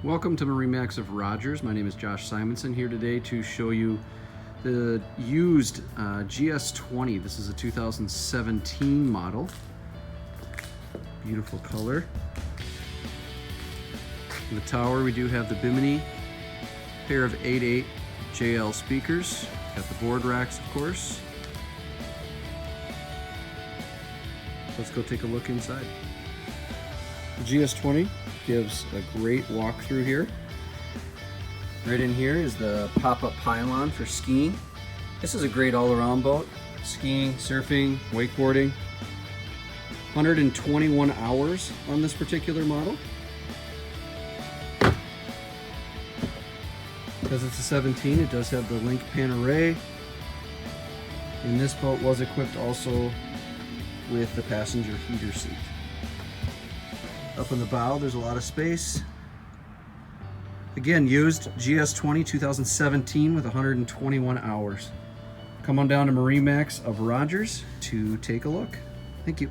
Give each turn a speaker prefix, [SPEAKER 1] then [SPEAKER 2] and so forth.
[SPEAKER 1] Welcome to MarineMax of Rogers. My name is Josh Simonson, here today to show you the used GS20. This is a 2017 model. Beautiful color. In the tower we do have the Bimini pair of 8.8 JL speakers. Got the board racks, of course. Let's go take a look inside. The GS20 gives a great walkthrough here. Right in here is the pop-up pylon for skiing. This is a great all-around boat. Skiing, surfing, wakeboarding. 121 hours on this particular model. Because it's a 17, it does have the link pan array. And this boat was equipped also with the passenger heater seat. Up in the bow, there's a lot of space. Again, used GS20 2017 with 121 hours. Come on down to MarineMax of Rogers to take a look. Thank you.